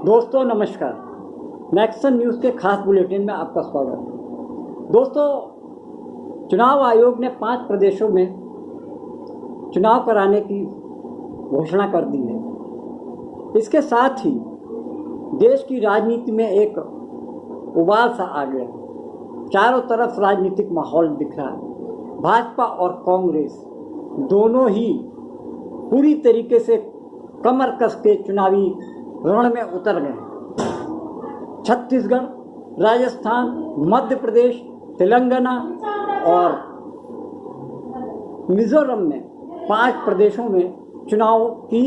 दोस्तों नमस्कार। Nexon news के खास बुलेटिन में आपका स्वागत है। दोस्तों, चुनाव आयोग ने 5 प्रदेशों में चुनाव कराने की घोषणा कर दी है। इसके साथ ही देश की राजनीति में एक उबाल सा आ गया। चारों तरफ राजनीतिक माहौल दिख रहा है। भाजपा और कांग्रेस दोनों ही पूरी तरीके से कमर कस के चुनावी रण में उतर गए। छत्तीसगढ़, राजस्थान, मध्य प्रदेश, तेलंगाना और मिजोरम में 5 प्रदेशों में चुनाव की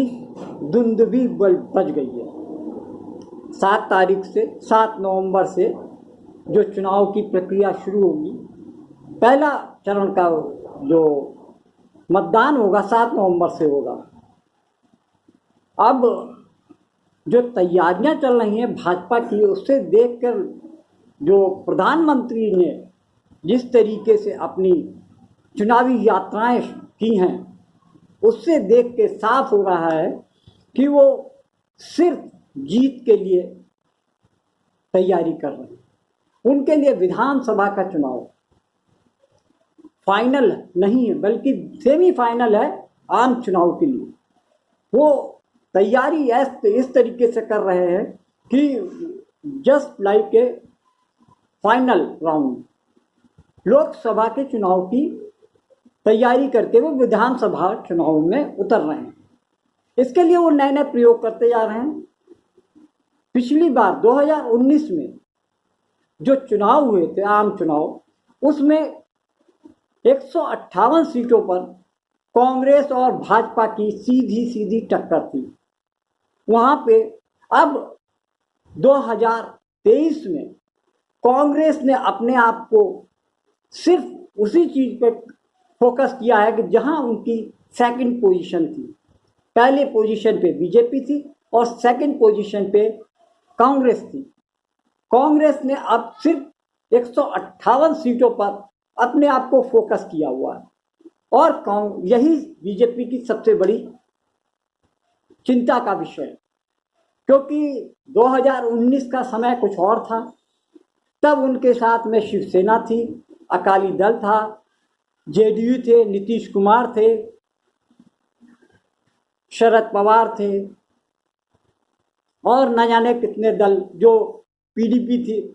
धुंधुभी बज गई है। 7 नवंबर से जो चुनाव की प्रक्रिया शुरू होगी, पहला चरण का जो मतदान होगा 7 नवंबर से होगा। अब जो तैयारियां चल रही हैं भाजपा की, उससे देखकर जो प्रधानमंत्री ने जिस तरीके से अपनी चुनावी यात्राएं की हैं, उससे देख के साफ हो रहा है कि वो सिर्फ जीत के लिए तैयारी कर रहे हैं। उनके लिए विधानसभा का चुनाव फाइनल नहीं है, बल्कि सेमीफाइनल है आम चुनाव के लिए। वो तैयारी इस तरीके से कर रहे हैं कि just like A final round. Lok Sabha के चुनाव की तैयारी करके वो विधानसभा चुनाव में उतर रहे हैं। इसके लिए वो नए नए प्रयोग करते जा रहे हैं। पिछली बार 2019 में जो चुनाव हुए थे, आम चुनाव, उसमें 158 सीटों पर कांग्रेस और भाजपा की सीधी सीधी टक्कर थी। वहाँ पे अब 2023 में कांग्रेस ने अपने आप को सिर्फ उसी चीज़ पे फोकस किया है कि जहाँ उनकी सेकंड पोजीशन थी। पहले पोजीशन पे बीजेपी थी और सेकंड पोजीशन पे कांग्रेस थी। कांग्रेस ने अब सिर्फ 158 सीटों पर अपने आप को फोकस किया हुआ है और यही बीजेपी की सबसे बड़ी चिंता का विषय है, क्योंकि 2019 का समय कुछ और था। तब उनके साथ में शिवसेना थी, अकाली दल था, जेडीयू थे, नीतीश कुमार थे, शरद पवार थे और न जाने कितने दल, जो पीडीपी थी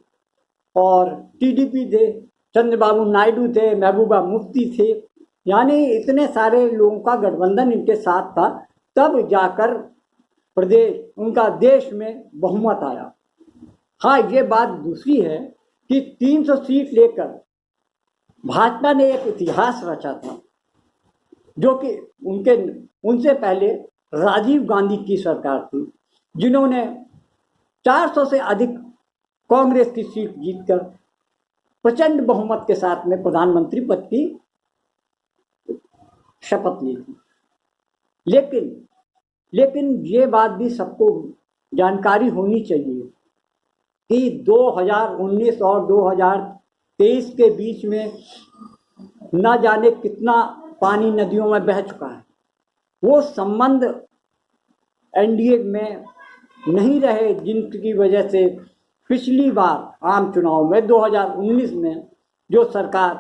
और टीडीपी थे, चंद्रबाबू नायडू थे, महबूबा मुफ्ती थे। यानी इतने सारे लोगों का गठबंधन इनके साथ था। तब जाकर उनका देश में बहुमत आया। हाँ, ये बात दूसरी है कि 300 सीट लेकर भाजपा ने एक इतिहास रचा था, जो कि उनसे पहले राजीव गांधी की सरकार थी, जिन्होंने 400 से अधिक कांग्रेस की सीट जीतकर प्रचंड बहुमत के साथ में प्रधानमंत्री पद की शपथ ली थी। लेकिन ये बात भी सबको जानकारी होनी चाहिए कि 2019 और 2023 के बीच में न जाने कितना पानी नदियों में बह चुका है। वो संबंध एनडीए में नहीं रहे, जिनकी वजह से पिछली बार आम चुनाव में 2019 में जो सरकार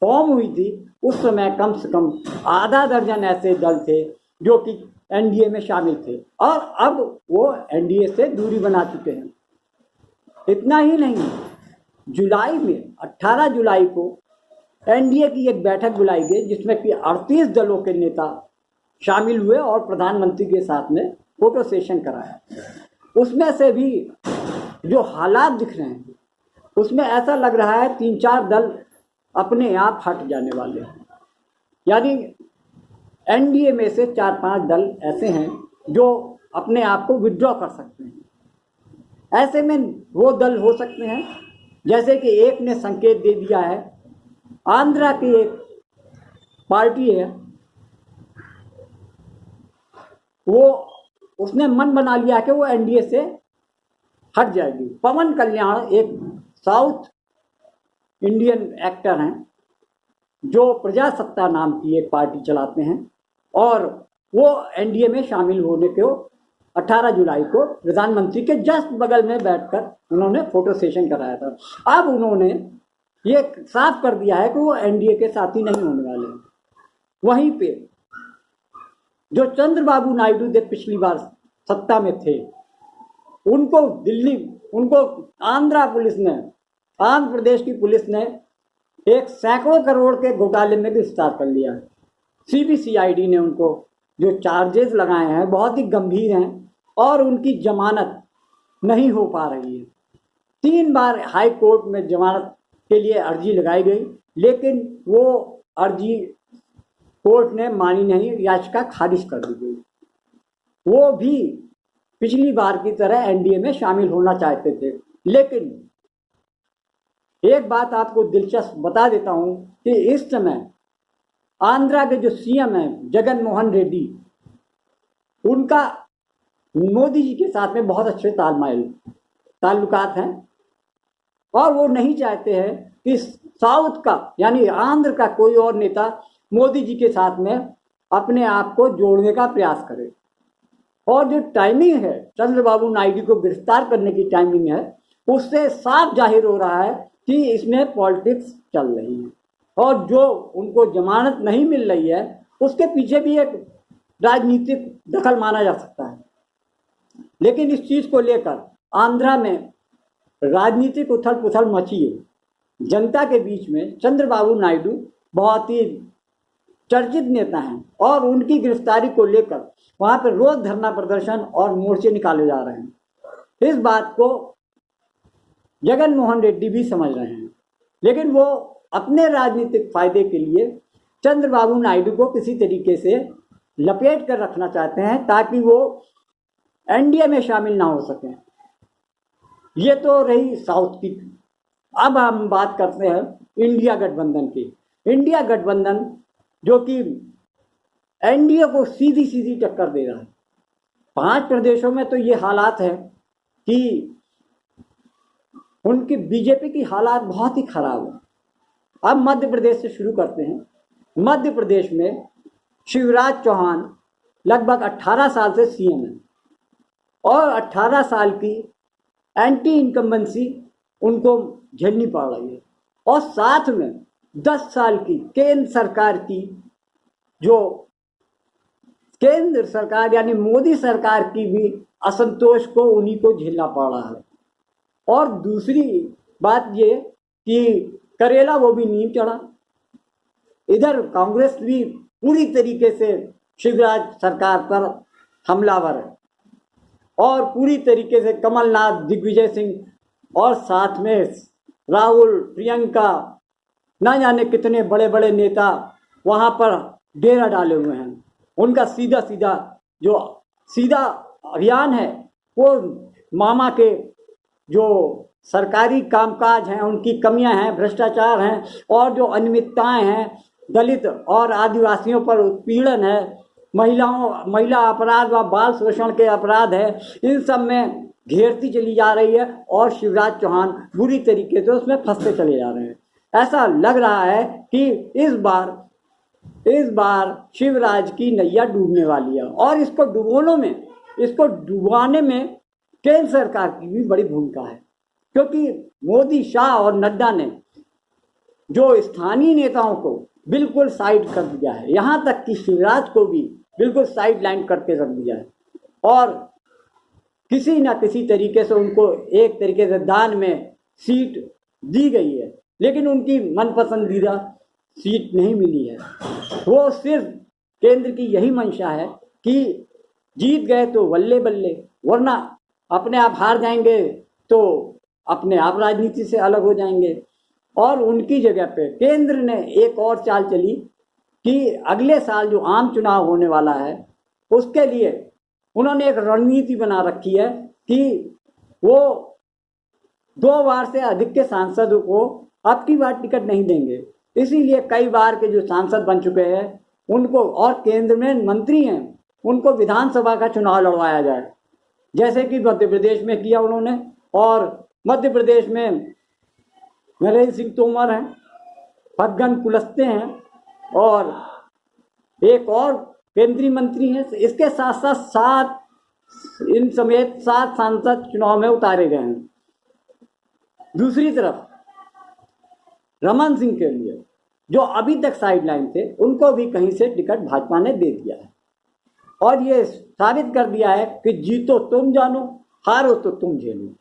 फॉर्म हुई थी, उस समय कम से कम आधा दर्जन ऐसे दल थे जो कि एनडीए में शामिल थे और अब वो एनडीए से दूरी बना चुके हैं। इतना ही नहीं, जुलाई में 18 जुलाई को एनडीए की एक बैठक बुलाई गई, जिसमें कि 38 दलों के नेता शामिल हुए और प्रधानमंत्री के साथ में फोटो सेशन कराया। उसमें से भी जो हालात दिख रहे हैं, उसमें ऐसा लग रहा है 3-4 दल अपने आप हट जाने वाले हैं। यानी एनडीए में से 4-5 दल ऐसे हैं जो अपने आप को विड्रॉ कर सकते हैं। ऐसे में वो दल हो सकते हैं, जैसे कि एक ने संकेत दे दिया है, आंध्रा की एक पार्टी है, उसने मन बना लिया कि वो एनडीए से हट जाएगी। पवन कल्याण एक साउथ इंडियन एक्टर हैं, जो प्रजासत्ता नाम की एक पार्टी चलाते हैं और वो एनडीए में शामिल होने को 18 जुलाई को प्रधानमंत्री के जस्ट बगल में बैठकर उन्होंने फोटो सेशन कराया था। अब उन्होंने ये साफ कर दिया है कि वो एनडीए के साथी नहीं होने वाले। वहीं पे जो चंद्रबाबू नायडू जब पिछली बार सत्ता में थे, उनको आंध्र प्रदेश की पुलिस ने एक सैकड़ों करोड़ के घोटाले में गिरफ्तार कर लिया। सीबीसीआईडी ने उनको जो चार्जेस लगाए हैं बहुत ही गंभीर हैं और उनकी जमानत नहीं हो पा रही है। 3 बार हाई कोर्ट में जमानत के लिए अर्जी लगाई गई, लेकिन वो अर्जी कोर्ट ने मानी नहीं, याचिका खारिज कर दी गई। वो भी पिछली बार की तरह एनडीए में शामिल होना चाहते थे। लेकिन एक बात आपको दिलचस्प बता देता हूं कि इस समय आंध्रा के जो सीएम हैं जगन मोहन रेड्डी, उनका मोदी जी के साथ में बहुत अच्छे ताल्लुकात हैं और वो नहीं चाहते हैं कि साउथ का यानी आंध्र का कोई और नेता मोदी जी के साथ में अपने आप को जोड़ने का प्रयास करे। और जो टाइमिंग है चंद्रबाबू नायडू को गिरफ्तार करने की टाइमिंग है, उससे साफ जाहिर हो रहा है कि इसमें पॉलिटिक्स चल रही है और जो उनको जमानत नहीं मिल रही है उसके पीछे भी एक राजनीतिक दखल माना जा सकता है। लेकिन इस चीज़ को लेकर आंध्रा में राजनीतिक उथल पुथल मची है। जनता के बीच में चंद्रबाबू नायडू बहुत ही चर्चित नेता हैं और उनकी गिरफ्तारी को लेकर वहाँ पर रोज धरना प्रदर्शन और मोर्चे निकाले जा रहे हैं। इस बात को जगन मोहन रेड्डी भी समझ रहे हैं, लेकिन वो अपने राजनीतिक फायदे के लिए चंद्रबाबू नायडू को किसी तरीके से लपेट कर रखना चाहते हैं ताकि वो एनडीए में शामिल ना हो सकें। ये तो रही साउथ की। अब हम बात करते हैं इंडिया गठबंधन की। इंडिया गठबंधन जो कि एनडीए को सीधी सीधी टक्कर दे रहा है। 5 प्रदेशों में तो ये हालात है कि उनकी बीजेपी की हालात बहुत ही खराब है। अब मध्य प्रदेश से शुरू करते हैं। मध्य प्रदेश में शिवराज चौहान लगभग 18 साल से सीएम है और 18 साल की एंटी इनकम्बेंसी उनको झेलनी पड़ रही है और साथ में 10 साल की केंद्र सरकार की जो केंद्र सरकार यानी मोदी सरकार की भी असंतोष को उन्हीं को झेलना पड़ रहा है। और दूसरी बात ये कि करेला वो भी नीम चढ़ा। इधर कांग्रेस भी पूरी तरीके से शिवराज सरकार पर हमलावर है और पूरी तरीके से कमलनाथ, दिग्विजय सिंह और साथ में राहुल, प्रियंका, ना जाने कितने बड़े बड़े नेता वहाँ पर डेरा डाले हुए हैं। उनका सीधा अभियान है वो मामा के जो सरकारी कामकाज हैं, उनकी कमियां हैं, भ्रष्टाचार हैं और जो अनियमितताएं हैं, दलित और आदिवासियों पर उत्पीड़न है, महिला अपराध व बाल शोषण के अपराध है, इन सब में घेरती चली जा रही है और शिवराज चौहान बुरी तरीके से उसमें फंसते चले जा रहे हैं। ऐसा लग रहा है कि इस बार शिवराज की नैया डूबने वाली है और इसको डुबाने में केंद्र सरकार की भी बड़ी भूमिका है, क्योंकि मोदी, शाह और नड्डा ने जो स्थानीय नेताओं को बिल्कुल साइड कर दिया है, यहाँ तक कि शिवराज को भी बिल्कुल साइड लाइन करके रख दिया है और किसी न किसी तरीके से उनको एक तरीके से दान में सीट दी गई है, लेकिन उनकी मनपसंदीदा सीट नहीं मिली है। वो सिर्फ केंद्र की यही मंशा है कि जीत गए तो बल्ले बल्ले, वरना अपने आप हार जाएंगे तो अपने आप राजनीति से अलग हो जाएंगे। और उनकी जगह पे केंद्र ने एक और चाल चली कि अगले साल जो आम चुनाव होने वाला है उसके लिए उन्होंने एक रणनीति बना रखी है कि वो 2 बार से अधिक के सांसदों को अब की बार टिकट नहीं देंगे। इसीलिए कई बार के जो सांसद बन चुके हैं उनको और केंद्र में मंत्री हैं उनको विधानसभा का चुनाव लड़वाया जाए, जैसे कि मध्य प्रदेश में किया उन्होंने। और मध्य प्रदेश में नरेंद्र सिंह तोमर हैं, फग्गन कुलस्ते हैं और एक और केंद्रीय मंत्री हैं। इसके साथ साथ इन समेत 7 सांसद चुनाव में उतारे गए हैं। दूसरी तरफ रमन सिंह के लिए जो अभी तक साइडलाइन थे, उनको भी कहीं से टिकट भाजपा ने दे दिया है और ये साबित कर दिया है कि जीतो तुम जानो, हारो तो तुम झेलो,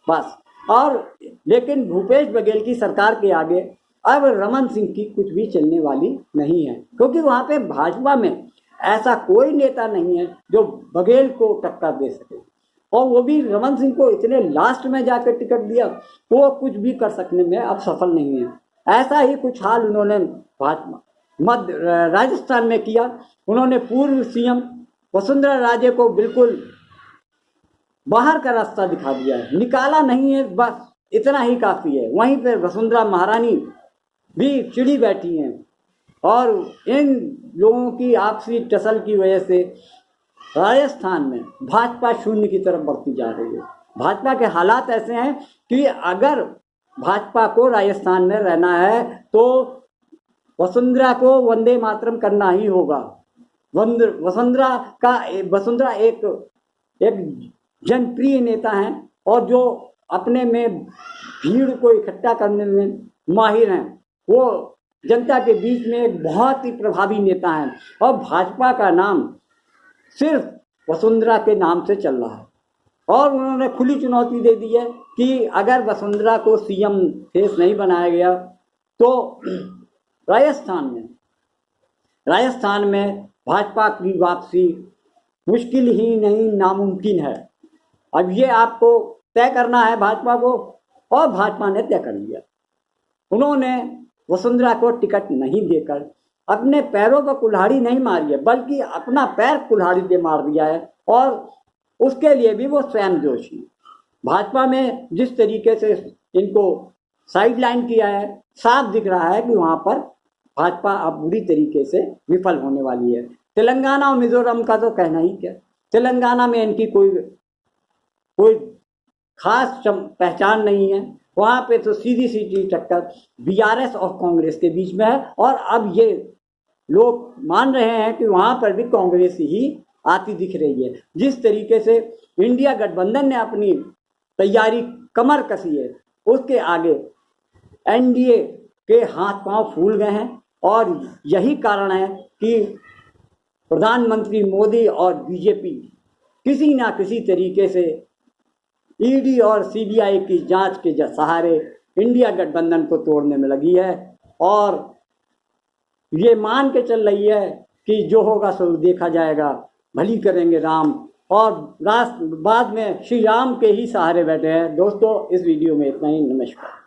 बस। और लेकिन भूपेश बघेल की सरकार के आगे अब रमन सिंह की कुछ भी चलने वाली नहीं है, क्योंकि वहाँ पे भाजपा में ऐसा कोई नेता नहीं है जो बघेल को टक्कर दे सके, और वो भी रमन सिंह को इतने लास्ट में जाकर टिकट दिया, वो कुछ भी कर सकने में अब सफल नहीं है। ऐसा ही कुछ हाल उन्होंने मध्य राजस्थान में किया। उन्होंने पूर्व सीएम वसुंधरा राजे को बिल्कुल बाहर का रास्ता दिखा दिया है, निकाला नहीं है, बस इतना ही काफ़ी है। वहीं पर वसुंधरा महारानी भी चिड़ी बैठी हैं और इन लोगों की आपसी टसल की वजह से राजस्थान में भाजपा शून्य की तरफ बढ़ती जा रही है। भाजपा के हालात ऐसे हैं कि अगर भाजपा को राजस्थान में रहना है तो वसुंधरा को वंदे मातरम करना ही होगा। वसुंधरा एक जनप्रिय नेता हैं और जो अपने में भीड़ को इकट्ठा करने में माहिर हैं। वो जनता के बीच में एक बहुत ही प्रभावी नेता हैं और भाजपा का नाम सिर्फ वसुंधरा के नाम से चल रहा है। और उन्होंने खुली चुनौती दे दी है कि अगर वसुंधरा को सीएम फेस नहीं बनाया गया तो राजस्थान में भाजपा की वापसी मुश्किल ही नहीं नामुमकिन है। अब ये आपको तय करना है भाजपा को, और भाजपा ने तय कर लिया। उन्होंने वसुंधरा को टिकट नहीं देकर अपने पैरों पर कुल्हाड़ी नहीं मारी है, बल्कि अपना पैर कुल्हाड़ी पे मार दिया है, और उसके लिए भी वो स्वयं दोषी। भाजपा में जिस तरीके से इनको साइडलाइन किया है, साफ दिख रहा है कि वहाँ पर भाजपा अब बुरी तरीके से विफल होने वाली है। तेलंगाना और मिजोरम का तो कहना ही क्या। तेलंगाना में इनकी कोई खास पहचान नहीं है। वहाँ पे तो सीधी सीधी टक्कर बीआरएस और कांग्रेस के बीच में है, और अब ये लोग मान रहे हैं कि वहाँ पर भी कांग्रेस ही आती दिख रही है। जिस तरीके से इंडिया गठबंधन ने अपनी तैयारी कमर कसी है, उसके आगे एनडीए के हाथ पांव फूल गए हैं, और यही कारण है कि प्रधानमंत्री मोदी और बीजेपी किसी ना किसी तरीके से ईडी और सीबीआई की जांच के सहारे इंडिया गठबंधन को तोड़ने में लगी है, और ये मान के चल रही है कि जो होगा सो देखा जाएगा, भली करेंगे राम, और बाद में श्री राम के ही सहारे बैठे हैं। दोस्तों, इस वीडियो में इतना ही। नमस्कार।